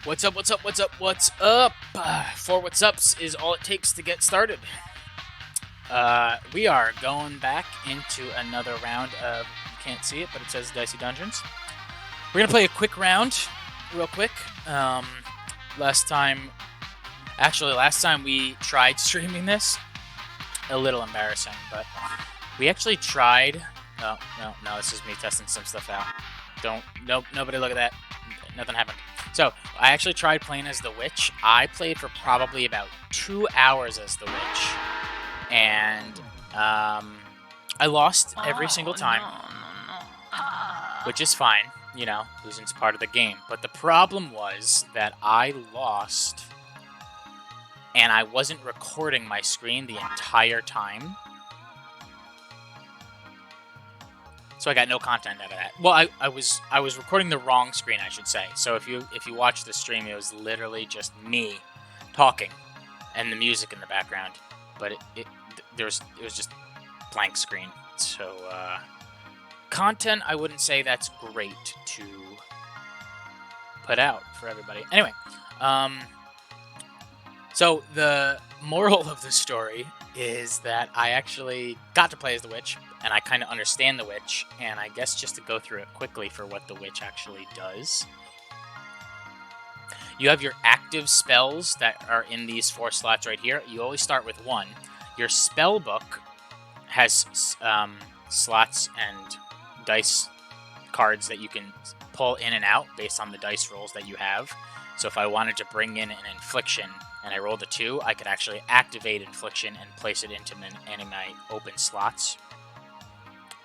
What's up, what's up, what's up, what's up? Four what's ups is all it takes to get started. We are going back into another round of, you can't see it, but it says Dicey Dungeons. We're going to play a quick round, real quick. Last time we tried streaming this. A little embarrassing, but we actually tried. No, this is me testing some stuff out. Nobody look at that. Nothing happened. So, I actually tried playing as the witch. I played for probably about 2 hours as the witch. And, I lost every single time. Which is fine. You know, losing's part of the game. But the problem was that I lost, and I wasn't recording my screen the entire time. So I got no content out of that. Well, I was recording the wrong screen, I should say. So if you watch the stream, it was literally just me talking and the music in the background. But it was just blank screen. So content, I wouldn't say that's great to put out for everybody. Anyway, so the moral of the story is that I actually got to play as the witch, and I kind of understand the witch, and I guess just to go through it quickly for what the witch actually does. You have your active spells that are in these 4 slots right here. You always start with 1. Your spell book has slots and dice cards that you can pull in and out based on the dice rolls that you have. So if I wanted to bring in an infliction and I rolled a 2, I could actually activate infliction and place it into any of my open slots.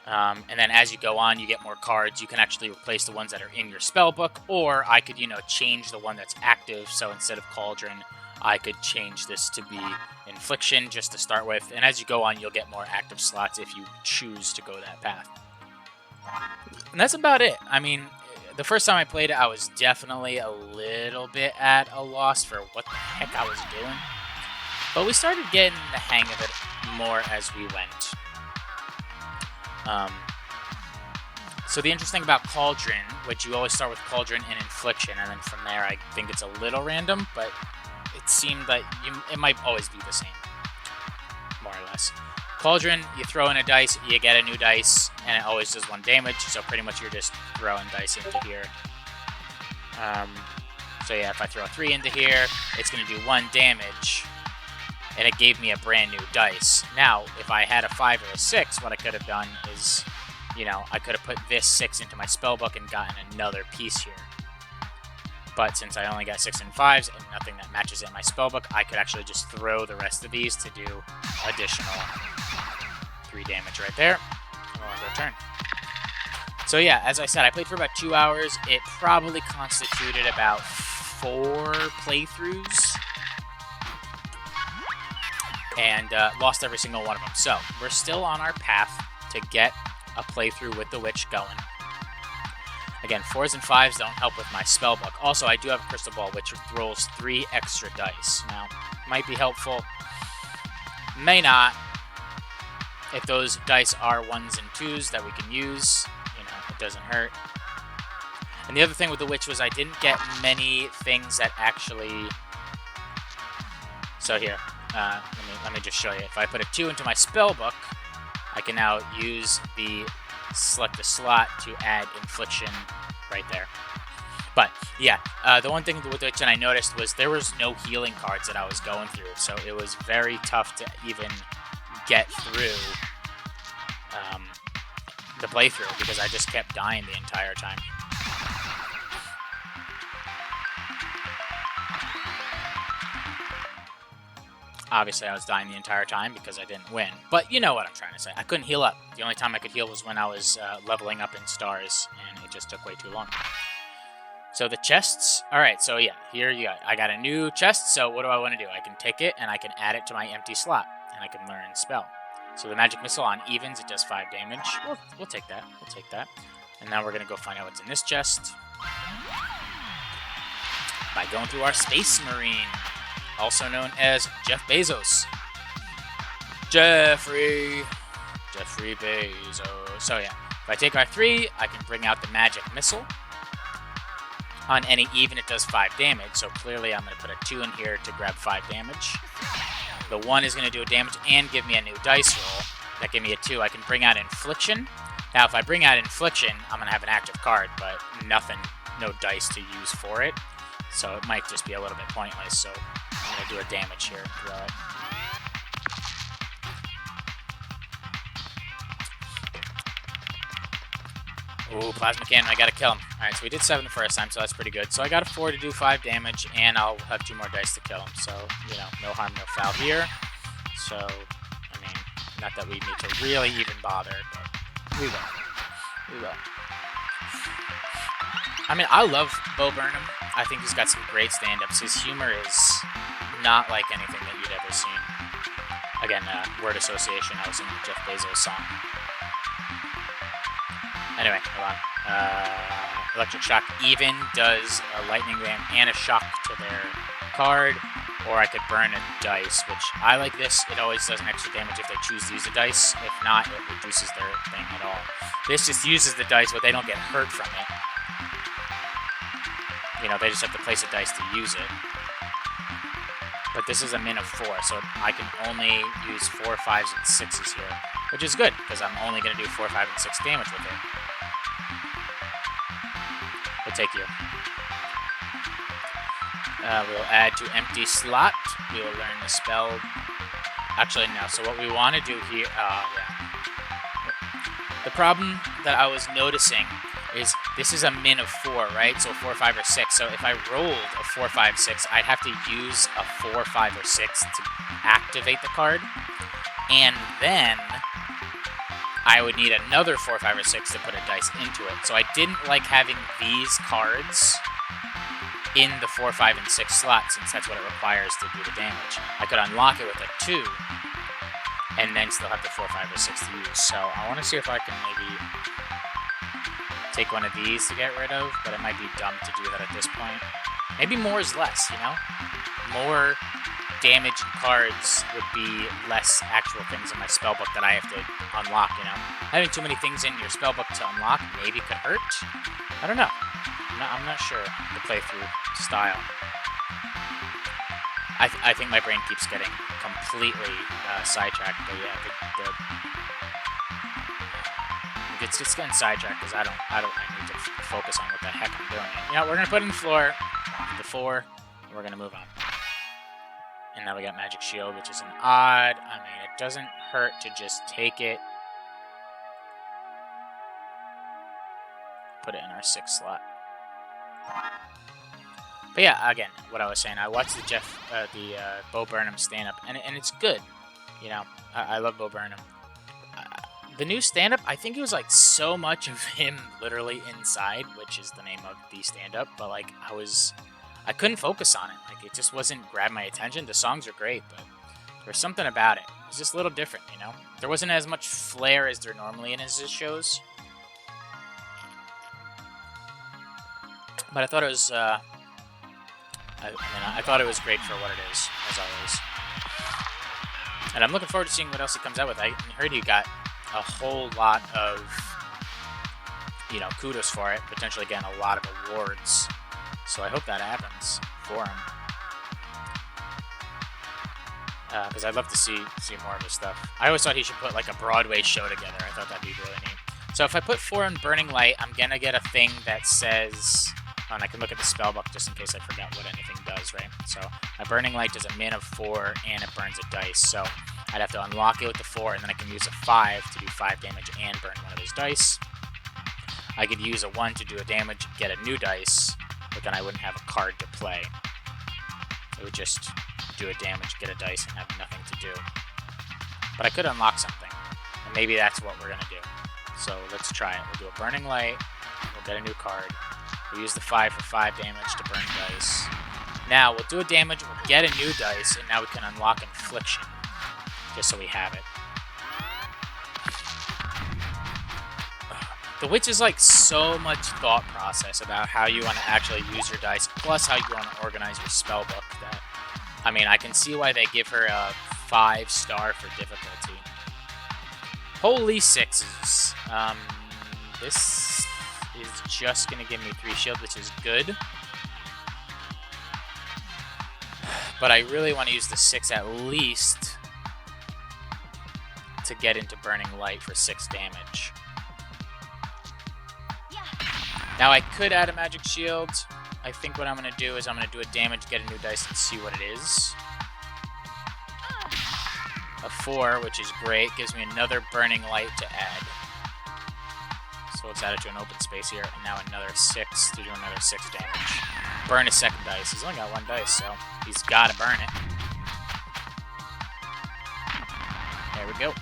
And then as you go on, you get more cards. You can actually replace the ones that are in your spell book, or I could, change the one that's active. So instead of Cauldron, I could change this to be Infliction just to start with. And as you go on, you'll get more active slots if you choose to go that path. And that's about it. I mean, the first time I played it, I was definitely a little bit at a loss for what the heck I was doing. But we started getting the hang of it more as we went. So the interesting thing about Cauldron, which you always start with Cauldron and Infliction, and then from there I think it's a little random, but it seemed like it might always be the same, more or less. Cauldron, you throw in a dice, you get a new dice, and it always does 1 damage, so pretty much you're just throwing dice into here. So yeah, if I throw a 3 into here, it's going to do 1 damage, and it gave me a brand new dice. Now, if I had a 5 or a 6, what I could have done is, I could have put this 6 into my spellbook and gotten another piece here. But since I only got 6 and 5s and nothing that matches in my spellbook, I could actually just throw the rest of these to do additional 3 damage right there. And we'll go turn. So yeah, as I said, I played for about 2 hours. It probably constituted about 4 playthroughs. And lost every single one of them. So we're still on our path to get a playthrough with the witch going. Again, 4s and 5s don't help with my spellbook. Also, I do have a crystal ball, which rolls 3 extra dice. Now, might be helpful, may not. If those dice are 1s and 2s that we can use, it doesn't hurt. And the other thing with the witch was I didn't get many things that actually... So here, let me just show you. If I put a 2 into my spellbook, I can now select the slot to add Infliction right there. But yeah, the one thing with which I noticed was there was no healing cards that I was going through, so it was very tough to even get through the playthrough because I just kept dying the entire time. Obviously, I was dying the entire time because I didn't win. But you know what I'm trying to say. I couldn't heal up. The only time I could heal was when I was leveling up in stars, and it just took way too long. So the chests. All right, so yeah, here you go. I got a new chest, so what do I want to do? I can take it, and I can add it to my empty slot, and I can learn spell. So the magic missile on evens, it does 5 damage. We'll take that. We'll take that. And now we're going to go find out what's in this chest by going through our Space Marine, also known as Jeff Bezos. Jeffrey Bezos. So yeah, if I take our 3, I can bring out the magic missile. On any even, it does 5 damage, so clearly I'm going to put a 2 in here to grab 5 damage. The 1 is going to do a damage and give me a new dice roll. That gave me a 2. I can bring out Infliction. Now, if I bring out Infliction, I'm going to have an active card, but nothing, no dice to use for it. So it might just be a little bit pointless, so I'm going to do a damage here and throw it. Ooh, Plasma Cannon, I gotta kill him. Alright, so we did 7 the first time, so that's pretty good. So I got a 4 to do 5 damage, and I'll have 2 more dice to kill him. So, you know, no harm, no foul here. So, I mean, not that we need to really even bother, but we will. We will. I mean, I love Bo Burnham. I think he's got some great stand-ups. His humor is not like anything that you'd ever seen. Again, word association, I was in the Jeff Bezos song. Anyway, hold on. Electric Shock even does a Lightning Ram and a Shock to their card, or I could burn a dice, which I like this. It always does an extra damage if they choose to use a dice. If not, it reduces their thing at all. This just uses the dice, but they don't get hurt from it. You know, they just have to place a dice to use it. But this is a min of 4, so I can only use 4, 5s, and 6s here, which is good, because I'm only going to do 4, 5, and 6 damage with it. We'll take you. We'll add to empty slot. We will learn the spell. Actually, no. So what we want to do here... yeah. The problem that I was noticing is this is a min of 4, right? So 4, 5, or 6. So if I rolled a 4, 5, 6, I'd have to use a 4, 5, or 6 to activate the card. And then I would need another 4, 5, or 6 to put a dice into it. So I didn't like having these cards in the 4, 5, and 6 slot, since that's what it requires to do the damage. I could unlock it with a 2, and then still have the 4, 5, or 6 to use. So I want to see if I can maybe take one of these to get rid of, but it might be dumb to do that at this point. Maybe more is less, you know? More damage and cards would be less actual things in my spellbook that I have to unlock, you know? Having too many things in your spellbook to unlock maybe could hurt. I don't know. I'm not sure the playthrough style. I think my brain keeps getting completely sidetracked, but yeah, it's just getting sidetracked because I need to focus on what the heck I'm doing. You know, we're gonna put in the floor, the 4, and we're gonna move on. And now we got Magic Shield, which is an odd. I mean, it doesn't hurt to just take it, put it in our 6th slot. But yeah, again, what I was saying, I watched the Bo Burnham stand-up, and it's good. You know, I love Bo Burnham. The new stand-up, I think it was like so much of him literally inside, which is the name of the stand-up, but like I couldn't focus on it. Like it just wasn't grabbing my attention. The songs are great, but there's something about it. It's just a little different, you know? There wasn't as much flair as there normally in his shows. But I thought it was, I thought it was great for what it is, as always. And I'm looking forward to seeing what else he comes out with. I heard he got a whole lot of, you know, kudos for it. Potentially getting a lot of awards. So I hope that happens for him. Because I'd love to see more of his stuff. I always thought he should put like a Broadway show together. I thought that'd be really neat. So if I put 4 in Burning Light, I'm gonna get a thing that says... And I can look at the spellbook just in case I forgot what anything does, right? So my Burning Light does a min of 4 and it burns a dice. So I'd have to unlock it with the 4 and then I can use a 5 to do 5 damage and burn one of those dice. I could use a 1 to do a damage, get a new dice, but then I wouldn't have a card to play. It would just do a damage, get a dice, and have nothing to do. But I could unlock something, and maybe that's what we're going to do. So let's try it. We'll do a Burning Light, we'll get a new card. We'll use the 5 for 5 damage to burn dice. Now, we'll do a damage, we'll get a new dice, and now we can unlock Infliction, just so we have it. The Witch is like so much thought process about how you want to actually use your dice, plus how you want to organize your spellbook. That, I mean, I can see why they give her a 5-star for difficulty. Holy 6s. This is just going to give me 3 shield, which is good. But I really want to use the 6 at least to get into Burning Light for 6 damage. Now I could add a Magic Shield. I think what I'm going to do is I'm going to do a damage, get a new dice, and see what it is. A 4, which is great. Gives me another Burning Light to add. So let's add it to an open space here. And now another 6 to do another 6 damage. Burn a second dice. He's only got 1 dice, so he's got to burn it. There we go.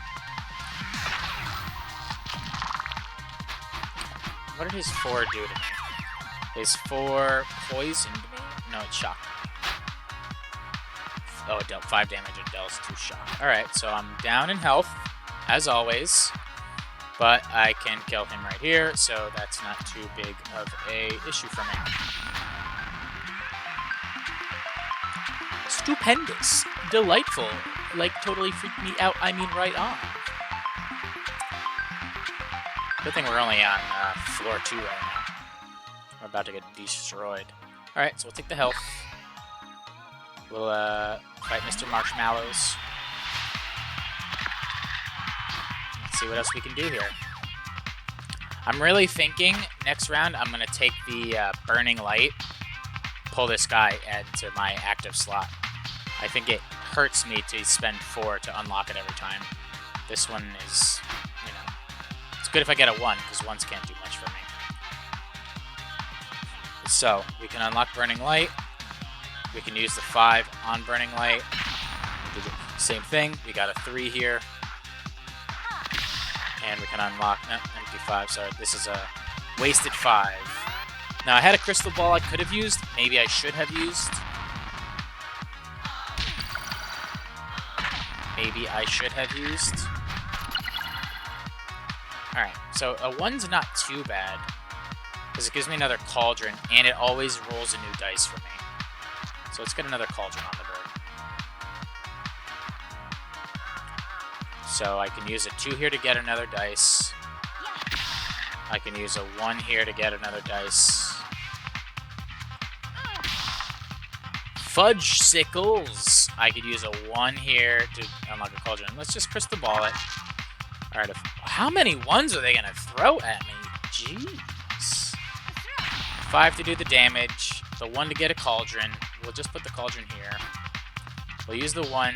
What did his 4 do to me? His 4 poisoned me? No, it shocked me. Oh, it dealt 5 damage and dealt 2 shock. Alright, so I'm down in health, as always. But I can kill him right here, so that's not too big of a issue for me. Stupendous. Delightful. Like, totally freaked me out. I mean, right on. Good thing we're only on floor 2 right now. We're about to get destroyed. Alright, so we'll take the health. We'll fight Mr. Marshmallows. Let's see what else we can do here. I'm really thinking next round I'm going to take the Burning Light, pull this guy into my active slot. I think it hurts me to spend 4 to unlock it every time. This one is, you know, it's good if I get a 1, because 1s can't do much for me. So, we can unlock Burning Light. We can use the 5 on Burning Light. Do the same thing. We got a 3 here. And we can unlock, no, empty 5. Sorry, this is a wasted 5. Now, I had a crystal ball I could have used. Maybe I should have used. Maybe I should have used. Alright, so a 1's not too bad. Because it gives me another cauldron, and it always rolls a new dice for me. So let's get another cauldron on the board. So I can use a 2 here to get another dice. I can use a 1 here to get another dice. Fudge sickles! I could use a 1 here to unlock a cauldron. Let's just crystal ball it. Alright, how many 1s are they going to throw at me? Jeez. 5 to do the damage. The 1 to get a cauldron. We'll just put the cauldron here. We'll use the 1.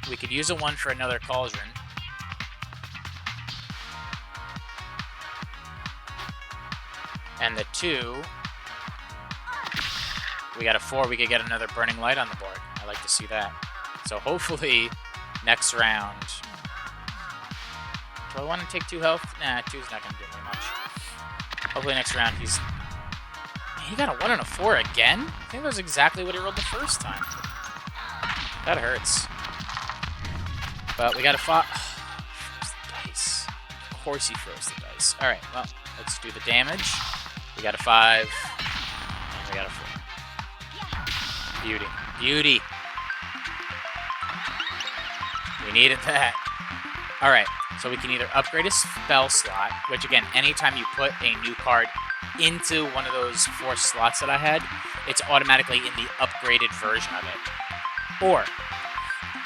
We could use a 1 for another cauldron. And the 2. We got a 4. We could get another Burning Light on the board. I like to see that. So hopefully, next round... Do I want to take 2 health? Nah, 2's not going to do very much. Hopefully next round he's... He got a 1 and a 4 again? I think that was exactly what he rolled the first time. That hurts. But we got a 5. Froze the dice. Of course he froze the dice. Alright, well, let's do the damage. We got a 5. And we got a 4. Beauty. Beauty. We needed that. Alright, so we can either upgrade a spell slot, which again, anytime you put a new card into one of those 4 slots that I had, it's automatically in the upgraded version of it. Or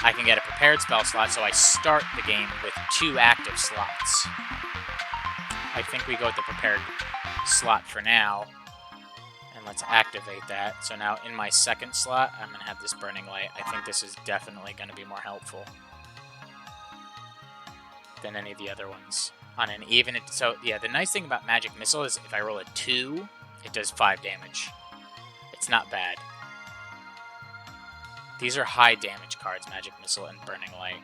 I can get a prepared spell slot, so I start the game with 2 active slots. I think we go with the prepared slot for now. And let's activate that. So now in my second slot, I'm going to have this Burning Light. I think this is definitely going to be more helpful than any of the other ones. On an even... So, yeah, the nice thing about Magic Missile is if I roll a 2, it does 5 damage. It's not bad. These are high damage cards, Magic Missile and Burning Light.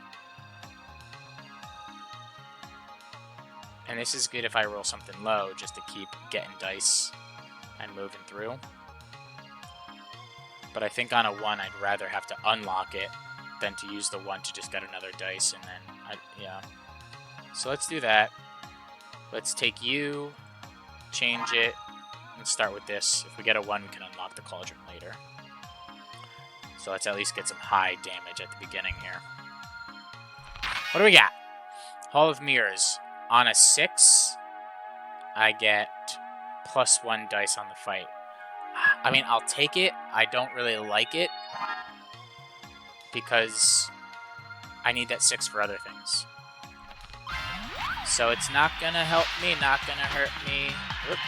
And this is good if I roll something low, just to keep getting dice and moving through. But I think on a 1, I'd rather have to unlock it than to use the 1 to just get another dice, and then, yeah. So let's do that. Let's take you, change it, and start with this. If we get a 1, we can unlock the cauldron later. So let's at least get some high damage at the beginning here. What do we got? Hall of Mirrors. On a 6, I get +1 dice on the fight. I mean, I'll take it. I don't really like it because I need that 6 for other things. So it's not gonna help me, not gonna hurt me. Oop,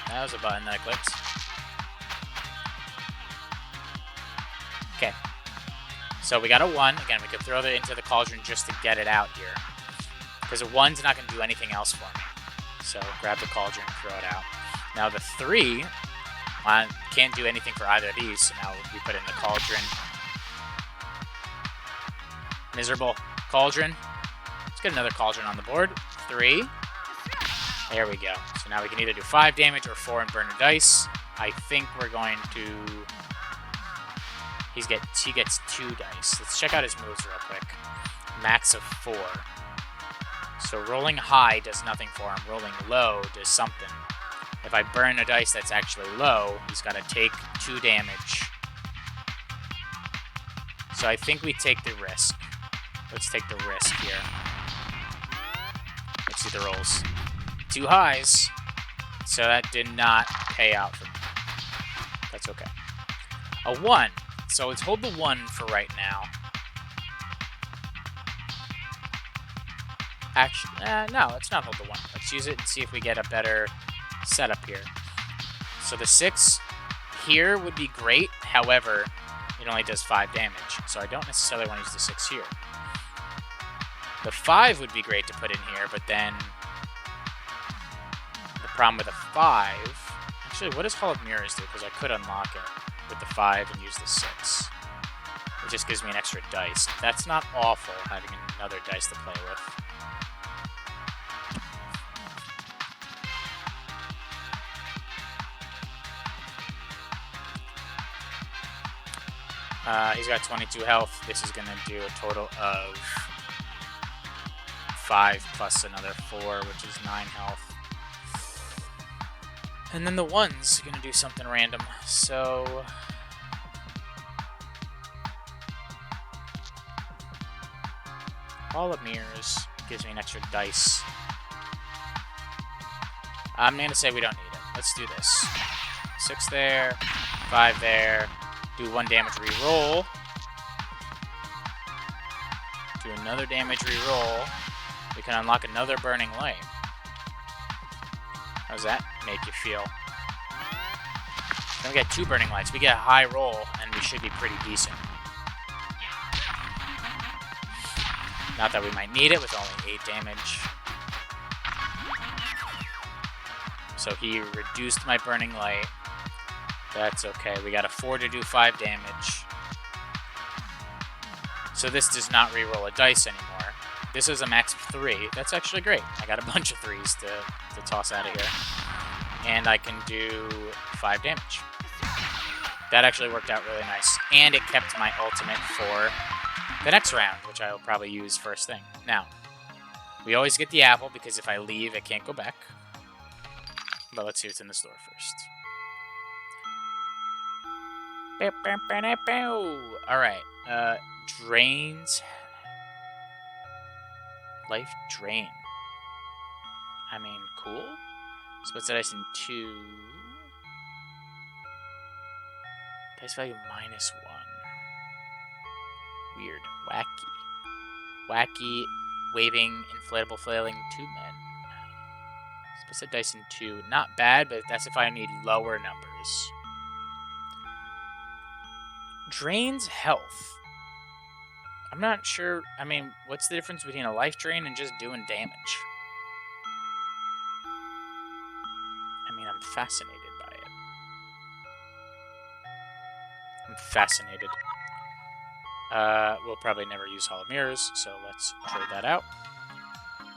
that was a button that I clicked. Okay. So we got a 1. Again, we could throw that into the cauldron just to get it out here. Because a 1's not going to do anything else for me. So grab the cauldron and throw it out. Now the 3 can't do anything for either of these. So now we put it in the cauldron. Miserable cauldron. Let's get another cauldron on the board. 3. There we go. So now we can either do 5 damage or 4 and burn a dice. I think we're going to... He gets 2 dice. Let's check out his moves real quick. Max of 4. So rolling high does nothing for him. Rolling low does something. If I burn a dice that's actually low, he's got to take 2 damage. So I think we take the risk. Let's take the risk here. Let's see the rolls. 2 highs. So that did not pay out for me. That's okay. A 1. So let's hold the 1 for right now. Actually, no, let's not hold the 1. Let's use it and see if we get a better setup here. So the 6 here would be great. However, it only does 5 damage. So I don't necessarily want to use the 6 here. The 5 would be great to put in here, but then the problem with the 5... Actually, what does Hall of Mirrors do? Because I could unlock it with the 5 and use the 6. It just gives me an extra dice. That's not awful, having another dice to play with. He's got 22 health. This is going to do a total of 5 plus another 4, which is 9 health. And then the 1's going to do something random. So... Hall of Mirrors gives me an extra dice. I'm going to say we don't need it. Let's do this. 6 there, 5 there. Do 1 damage reroll. Do another damage reroll. We can unlock another Burning Light. How does that make you feel? Then we get 2 Burning Lights. We get a high roll, and we should be pretty decent. Not that we might need it with only 8 damage. So he reduced my Burning Light. That's okay. We got a 4 to do 5 damage. So this does not reroll a dice anymore. This is a max of 3. That's actually great. I got a bunch of 3s to toss out of here. And I can do 5 damage. That actually worked out really nice. And it kept my ultimate for the next round, which I will probably use first thing. Now, we always get the apple, because if I leave, I can't go back. But let's see what's in the store first. Alright, drains. Life drain. I mean, cool. Splits the dice in 2. Dice value -1. Weird. Wacky. Wacky, waving, inflatable, flailing, 2 men. Splits the dice in 2. Not bad, but that's if I need lower numbers. Drains health. I'm not sure. I mean, what's the difference between a life drain and just doing damage? I mean, I'm fascinated by it. I'm fascinated. We'll probably never use Hall of Mirrors, so let's trade that out.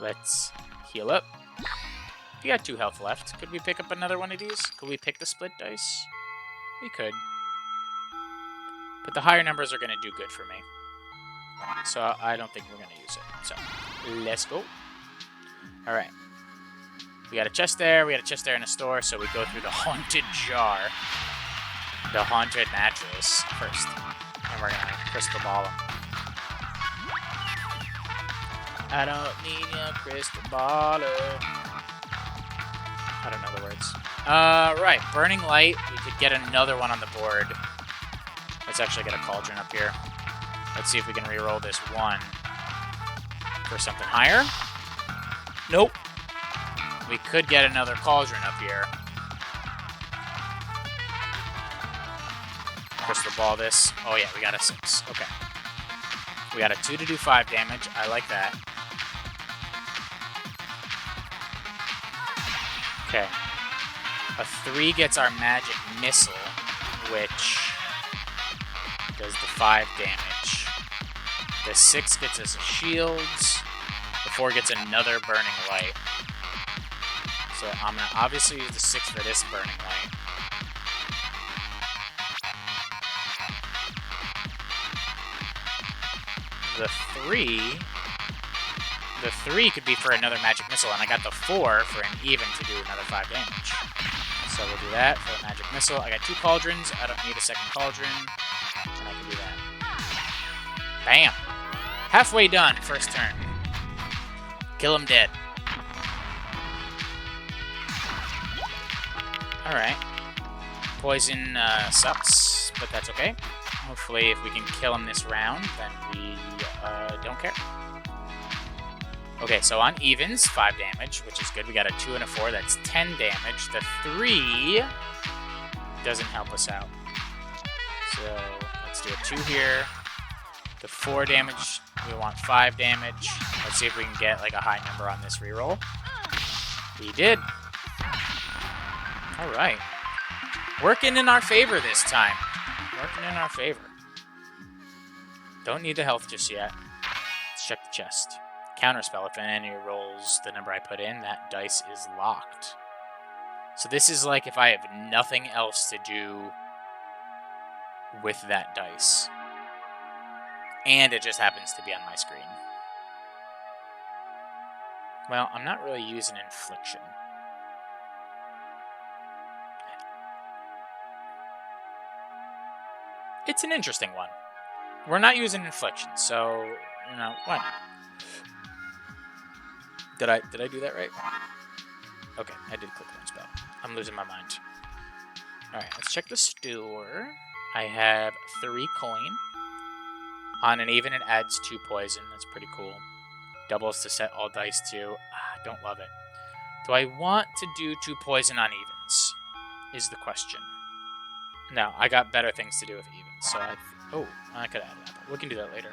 Let's heal up. We got 2 health left. Could we pick up another one of these? Could we pick the split dice? We could. But the higher numbers are going to do good for me. So I don't think we're going to use it. So let's go. Alright. We got a chest there. We got a chest there in a store. So we go through the haunted jar. The haunted mattress first. And we're going to crystal ball them. I don't need a crystal baller. I don't know the words. Right. Burning Light. We could get another one on the board. Let's actually get a Cauldron up here. Let's see if we can reroll this one for something higher. Nope. We could get another Cauldron up here. Crystal Ball this. Oh yeah, we got a 6. Okay. We got a 2 to do 5 damage. I like that. Okay. A 3 gets our Magic Missile, which does the 5 damage. The 6 gets us a shield. The 4 gets another Burning Light. So I'm going to obviously use the 6 for this Burning Light. The 3 could be for another Magic Missile, and I got the 4 for an even to do another 5 damage. So we'll do that for a Magic Missile. I got 2 Cauldrons. I don't need a second Cauldron, and I can do that. Bam! Halfway done, first turn. Kill him dead. Alright. Poison sucks, but that's okay. Hopefully, if we can kill him this round, then we don't care. Okay, so on evens, 5 damage, which is good. We got a 2 and a 4. That's 10 damage. The 3 doesn't help us out. So let's do a 2 here. The 4 damage, we want 5 damage. Let's see if we can get like a high number on this reroll. We did. All right. Working in our favor this time. Working in our favor. Don't need the health just yet. Let's check the chest. Counterspell. If an enemy rolls the number I put in, that dice is locked. So this is like if I have nothing else to do with that dice. And it just happens to be on my screen. Well, I'm not really using Infliction. It's an interesting one. We're not using Infliction, so, you know, why not? Did I do that right? Okay, I did click one spell. I'm losing my mind. Alright, let's check the store. I have 3 coin. On an even, it adds 2 poison. That's pretty cool. Doubles to set all dice too. Don't love it. Do I want to do 2 poison on evens? Is the question. No, I got better things to do with evens. So I could add that, but we can do that later.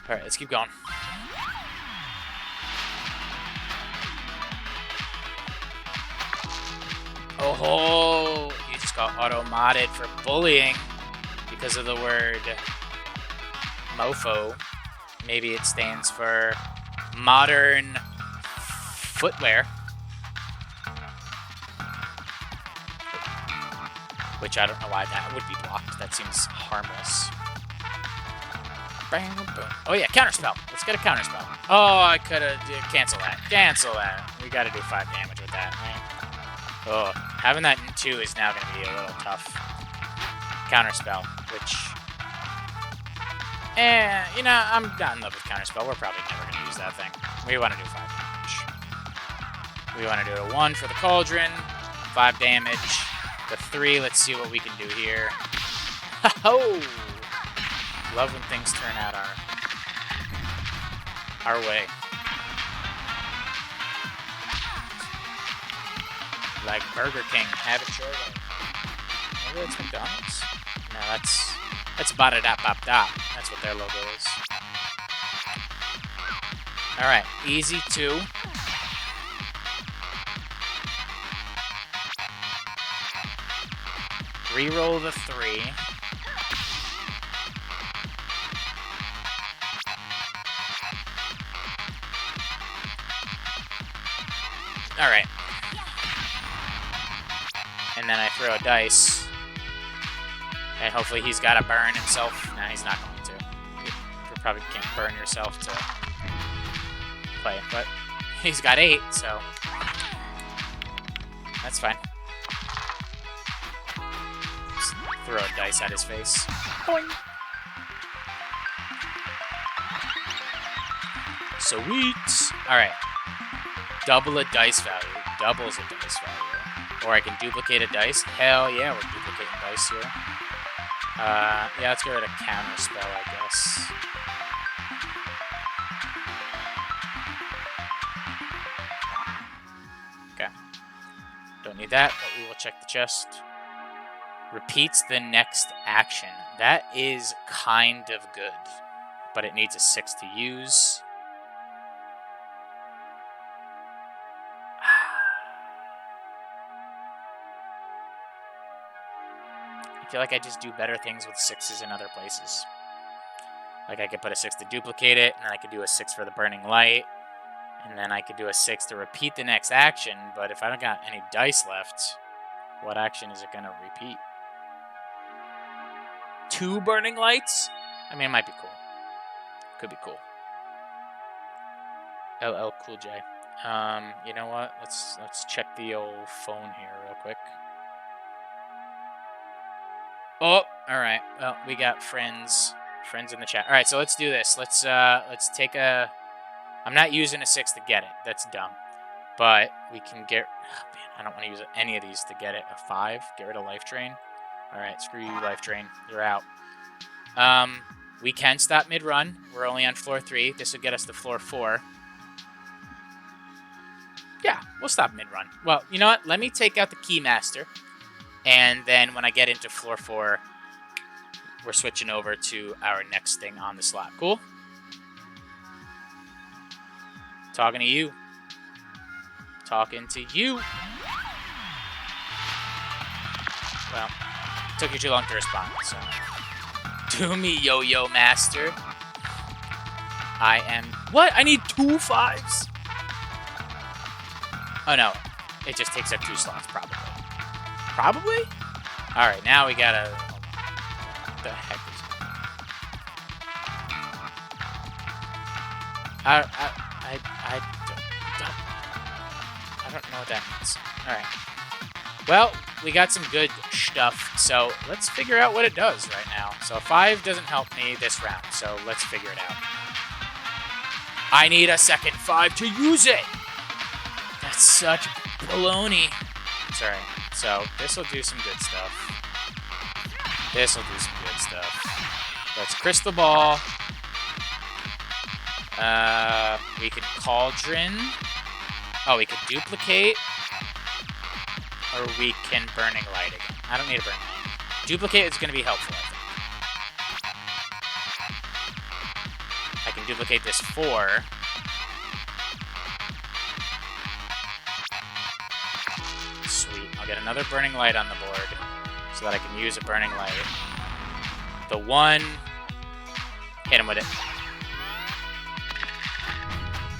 Alright, let's keep going. Oh, you just got auto-modded for bullying because of the word mofo. Maybe it stands for modern footwear. Which I don't know why that would be blocked. That seems harmless. Bam, boom. Oh yeah, counterspell. Let's get a counterspell. Oh, I could have cancel that. Cancel that. We got to do 5 damage with that, right? Oh, having that in 2 is now going to be a little tough. Counterspell, which, you know, I'm not in love with counterspell. We're probably never going to use that thing. We want to do 5 damage. We want to do a 1 for the Cauldron, 5 damage. The 3, let's see what we can do here. Oh! Love when things turn out our way. Like Burger King, have it your way. Maybe it's McDonald's? No, that's Ba-da-da-bop-da. That's what their logo is. Alright, easy 2. Reroll the 3. Alright. And then I throw a dice. And hopefully he's got to burn himself. Nah, he's not going to. You probably can't burn yourself to play. But he's got 8, so that's fine. Just throw a dice at his face. Boing. Sweet. Alright. Double a dice value. Doubles a dice value. Or I can duplicate a dice. Hell yeah, we're duplicating dice here. Yeah, let's get rid of counter spell, I guess. Okay. Don't need that, but we will check the chest. Repeats the next action. That is kind of good, but it needs a 6 to use. I feel like I just do better things with 6s in other places. Like I could put a 6 to duplicate it, and then I could do a 6 for the burning light, and then I could do a 6 to repeat the next action, but if I don't got any dice left, what action is it going to repeat? 2 burning lights? I mean, it might be cool. Could be cool. LL Cool J. You know what? Let's check the old phone here real quick. Oh, all right. Well, we got friends in the chat. All right, so let's do this. Let's take a. I'm not using a 6 to get it. That's dumb. But we can get. Oh, man, I don't want to use any of these to get it. A 5. Get rid of life drain. All right, screw you, life drain. You're out. We can stop mid run. We're only on floor 3. This will get us to floor 4. Yeah, we'll stop mid run. Well, you know what? Let me take out the Keymaster. And then when I get into floor 4, we're switching over to our next thing on the slot. Cool? Talking to you. Talking to you. Well, took you too long to respond, so. Do me, Yo-Yo Master. I am... What? I need 2 5s? Oh, no. It just takes up 2 slots, probably. Probably? Alright, now we gotta... What the heck is that? I don't know what that means. Alright. Well, we got some good stuff, so let's figure out what it does right now. So 5 doesn't help me this round, so let's figure it out. I need a second 5 to use it! That's such baloney. Sorry. So this will do some good stuff. This will do some good stuff. Let's crystal ball. We can cauldron. Oh, we can duplicate. Or we can burning light again. I don't need a burning light. Duplicate is going to be helpful, I think. I can duplicate this 4. I'll get another burning light on the board so that I can use a burning light. The 1, hit him with it.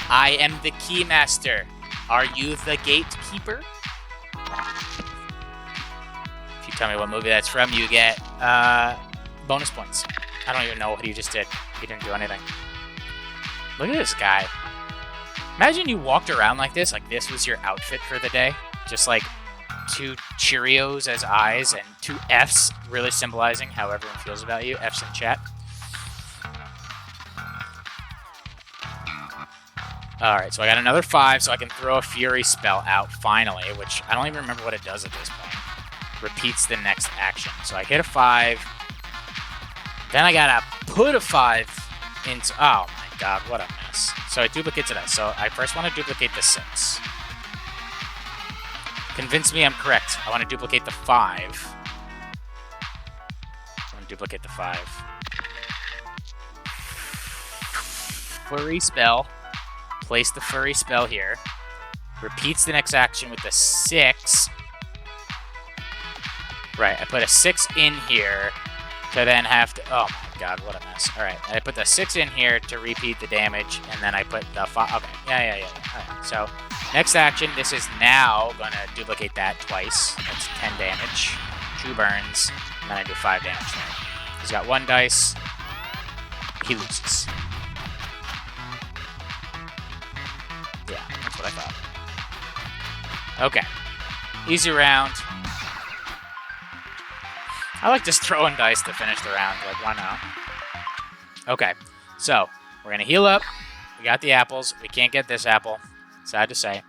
I am the Keymaster. Are you the Gatekeeper? If you tell me what movie that's from, you get bonus points. I don't even know what he just did. He didn't do anything. Look at this guy. Imagine you walked around like this was your outfit for the day. Just like 2 Cheerios as eyes and 2 Fs, really symbolizing how everyone feels about you. Fs in chat. Alright, so I got another 5, so I can throw a Fury spell out, finally, which I don't even remember what it does at this point. Repeats the next action. So I hit a 5. Then I gotta put a 5 into... Oh my god, what a mess. So it duplicates it. So I first want to duplicate the 6. Convince me I'm correct. I want to duplicate the 5. I want to duplicate the 5. Flurry spell. Place the furry spell here. Repeats the next action with the 6. Right, I put a 6 in here to then have to... Oh my god, what a mess. Alright, I put the 6 in here to repeat the damage, and then I put the 5... Okay, yeah. Alright, so... Next action, this is now going to duplicate that twice. That's 10 damage, 2 burns, and then I do 5 damage there. He's got 1 dice. He loses. Yeah, that's what I thought. Okay. Easy round. I like just throwing dice to finish the round. Like, why not? Okay, so we're going to heal up. We got the apples. We can't get this apple. Sad to say.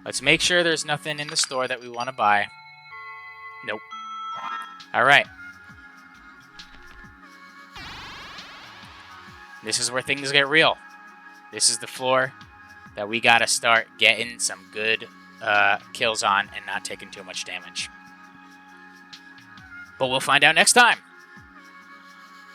Let's make sure there's nothing in the store that we want to buy. Nope. Alright. This is where things get real. This is the floor that we gotta start getting some good kills on and not taking too much damage. But we'll find out next time.